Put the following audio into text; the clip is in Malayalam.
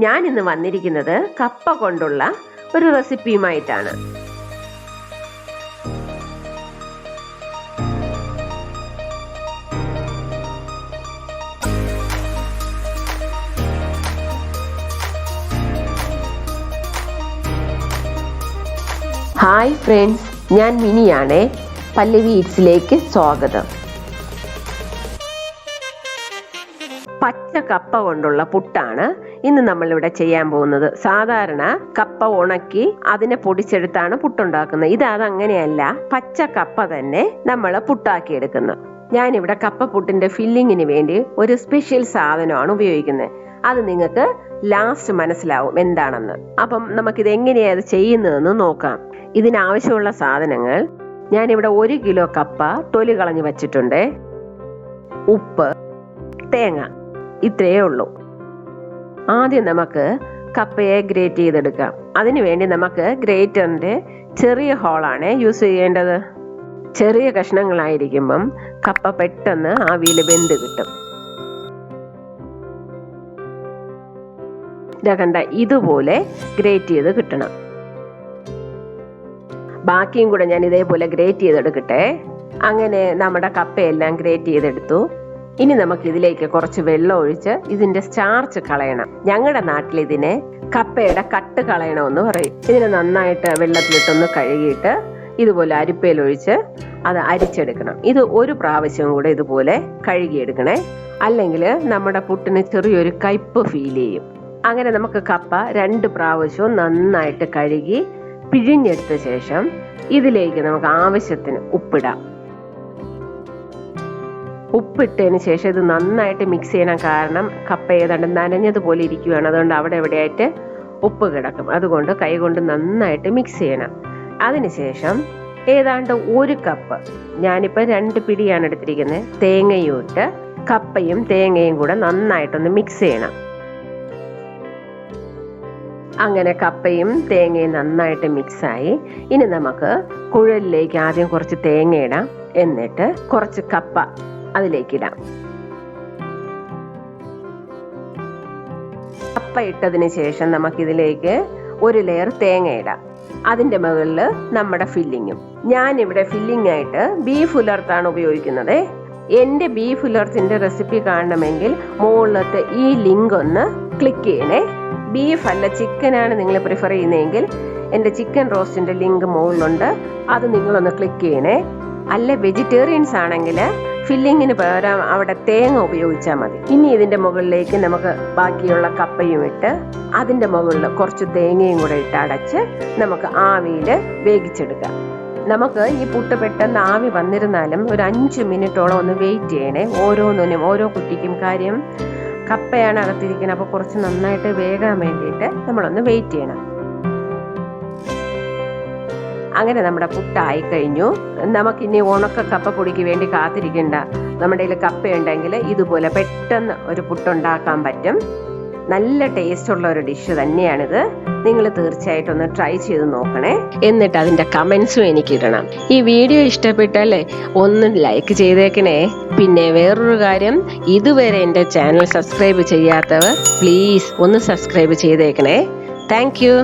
ഞാൻ ഇന്ന് വന്നിരിക്കുന്നത് കപ്പ കൊണ്ടുള്ള ഒരു റെസിപ്പിയുമായിട്ടാണ്. ഹായ് ഫ്രണ്ട്സ്, ഞാൻ മിനിയാണേ. PallaviEatsലേക്ക് സ്വാഗതം. പച്ച കപ്പ കൊണ്ടുള്ള പുട്ടാണ് ഇന്ന് നമ്മളിവിടെ ചെയ്യാൻ പോകുന്നത്. സാധാരണ കപ്പ ഉണക്കി അതിനെ പൊടിച്ചെടുത്താണ് പുട്ടുണ്ടാക്കുന്നത്. അതങ്ങനെയല്ല, പച്ച കപ്പ തന്നെ നമ്മൾ പുട്ടാക്കി എടുക്കുന്നത്. ഞാനിവിടെ കപ്പ പുട്ടിന്റെ ഫില്ലിങ്ങിന് വേണ്ടി ഒരു സ്പെഷ്യൽ സാധനമാണ് ഉപയോഗിക്കുന്നത്. അത് നിങ്ങൾക്ക് ലാസ്റ്റ് മനസ്സിലാവും എന്താണെന്ന്. അപ്പം നമുക്കിത് എങ്ങനെയാണ് ചെയ്യുന്നതെന്ന് നോക്കാം. ഇതിനാവശ്യമുള്ള സാധനങ്ങൾ: ഞാനിവിടെ 1 കിലോ കപ്പ തൊലി കളഞ്ഞ് വച്ചിട്ടുണ്ട്, ഉപ്പ്, തേങ്ങ, ഇത്രയേ ഉള്ളൂ. ആദ്യം നമുക്ക് കപ്പയെ ഗ്രേറ്റ് ചെയ്തെടുക്കാം. അതിനുവേണ്ടി നമുക്ക് ഗ്രേറ്ററിന്റെ ചെറിയ ഹോളാണ് യൂസ് ചെയ്യേണ്ടത്. ചെറിയ കഷ്ണങ്ങളായിരിക്കുമ്പം കപ്പ പെട്ടെന്ന് ആവിയിൽ വെന്ത് കിട്ടും. കണ്ട, ഇതുപോലെ ഗ്രേറ്റ് ചെയ്ത് കിട്ടണം. ബാക്കിയും കൂടെ ഞാൻ ഇതേപോലെ ഗ്രേറ്റ് ചെയ്തെടുക്കട്ടെ. അങ്ങനെ നമ്മുടെ കപ്പയെല്ലാം ഗ്രേറ്റ് ചെയ്തെടുത്തു. ഇനി നമുക്ക് ഇതിലേക്ക് കുറച്ച് വെള്ളം ഒഴിച്ച് ഇതിന്റെ സ്റ്റാർച്ച് കളയണം. ഞങ്ങളുടെ നാട്ടിൽ ഇതിനെ കപ്പയുടെ കട്ട് കളയണമെന്ന് പറയും. ഇതിനെ നന്നായിട്ട് വെള്ളത്തിലിട്ടൊന്ന് കഴുകിയിട്ട് ഇതുപോലെ അരിപ്പയിൽ ഒഴിച്ച് അത് അരിച്ചെടുക്കണം. ഇത് ഒരു പ്രാവശ്യം കൂടെ ഇതുപോലെ കഴുകിയെടുക്കണേ, അല്ലെങ്കിൽ നമ്മുടെ പുട്ടിന് ചെറിയൊരു കയ്പ് ഫീൽ ചെയ്യും. അങ്ങനെ നമുക്ക് കപ്പ 2 പ്രാവശ്യവും നന്നായിട്ട് കഴുകി പിഴിഞ്ഞെടുത്ത ശേഷം ഇതിലേക്ക് നമുക്ക് ആവശ്യത്തിന് ഉപ്പിടാം. ഉപ്പിട്ടതിന് ശേഷം ഇത് നന്നായിട്ട് മിക്സ് ചെയ്യണം. കാരണം കപ്പ ഏതാണ്ട് നനഞ്ഞതുപോലെ ഇരിക്കുകയാണ്, അതുകൊണ്ട് അവിടെ എവിടെയായിട്ട് ഉപ്പ് കിടക്കും. അതുകൊണ്ട് കൈകൊണ്ട് നന്നായിട്ട് മിക്സ് ചെയ്യണം. അതിനുശേഷം ഏതാണ്ട് 1 കപ്പ്, ഞാനിപ്പോൾ 2 പിടിയാണ് എടുത്തിരിക്കുന്നത്, തേങ്ങയും ഇട്ട് കപ്പയും തേങ്ങയും കൂടെ നന്നായിട്ടൊന്ന് മിക്സ് ചെയ്യണം. അങ്ങനെ കപ്പയും തേങ്ങയും നന്നായിട്ട് മിക്സായി. ഇനി നമുക്ക് കുഴലിലേക്ക് ആദ്യം കുറച്ച് തേങ്ങ ഇടാം, എന്നിട്ട് കുറച്ച് കപ്പ അതിലേക്കിടാം. കപ്പ ഇട്ടതിന് ശേഷം നമുക്കിതിലേക്ക് 1 ലെയർ തേങ്ങ ഇടാം. അതിൻ്റെ മുകളിൽ നമ്മുടെ ഫില്ലിങ്ങും. ഞാനിവിടെ ഫില്ലിംഗ് ആയിട്ട് ബീഫ് ഉലർത്താണ് ഉപയോഗിക്കുന്നത്. എൻ്റെ ബീഫ് ഉലർത്തിൻ്റെ റെസിപ്പി കാണണമെങ്കിൽ മുകളിലത്തെ ഈ ലിങ്ക് ഒന്ന് ക്ലിക്ക് ചെയ്യണേ. ബീഫ് അല്ല, ചിക്കനാണ് നിങ്ങൾ പ്രിഫർ ചെയ്യുന്നതെങ്കിൽ എൻ്റെ ചിക്കൻ റോസ്റ്റിൻ്റെ ലിങ്ക് മുകളിലുണ്ട്, അത് നിങ്ങളൊന്ന് ക്ലിക്ക് ചെയ്യണേ. അല്ല, വെജിറ്റേറിയൻസ് ആണെങ്കിൽ ഫില്ലിങ്ങിന് പകരം അവിടെ തേങ്ങ ഉപയോഗിച്ചാൽ മതി. ഇനി ഇതിൻ്റെ മുകളിലേക്ക് നമുക്ക് ബാക്കിയുള്ള കപ്പയും ഇട്ട് അതിൻ്റെ മുകളിൽ കുറച്ച് തേങ്ങയും കൂടെ ഇട്ട് അടച്ച് നമുക്ക് ആവിയിൽ വേവിച്ചെടുക്കാം. നമുക്ക് ഈ പുട്ട് പെട്ടെന്ന് ആവി വന്നിരുന്നാലും ഒരു 5 മിനിറ്റോളം ഒന്ന് വെയിറ്റ് ചെയ്യണേ, ഓരോന്നിനും ഓരോ കുട്ടിക്കും. കാര്യം കപ്പയാണ് അകത്തിരിക്കുന്നത്, അപ്പോൾ കുറച്ച് നന്നായിട്ട് വേകാൻ വേണ്ടിയിട്ട് നമ്മളൊന്ന് വെയിറ്റ് ചെയ്യണം. അങ്ങനെ നമ്മുടെ പുട്ടായി കഴിഞ്ഞു. നമുക്കിനി ഉണക്ക കപ്പ പൊടിക്ക് വേണ്ടി കാത്തിരിക്കേണ്ട. നമ്മുടെ കയ്യിൽ കപ്പയുണ്ടെങ്കിൽ ഇതുപോലെ പെട്ടെന്ന് ഒരു പുട്ടുണ്ടാക്കാൻ പറ്റും. നല്ല ടേസ്റ്റ് ഉള്ള ഒരു ഡിഷ് തന്നെയാണിത്. നിങ്ങൾ തീർച്ചയായിട്ടും ഒന്ന് ട്രൈ ചെയ്ത് നോക്കണേ. എന്നിട്ട് അതിൻ്റെ കമൻസും എനിക്കിടണം. ഈ വീഡിയോ ഇഷ്ടപ്പെട്ടാലേ ഒന്ന് ലൈക്ക് ചെയ്തേക്കണേ. പിന്നെ വേറൊരു കാര്യം, ഇതുവരെ എൻ്റെ ചാനൽ സബ്സ്ക്രൈബ് ചെയ്യാത്തവർ പ്ലീസ് ഒന്ന് സബ്സ്ക്രൈബ് ചെയ്തേക്കണേ. Thank you.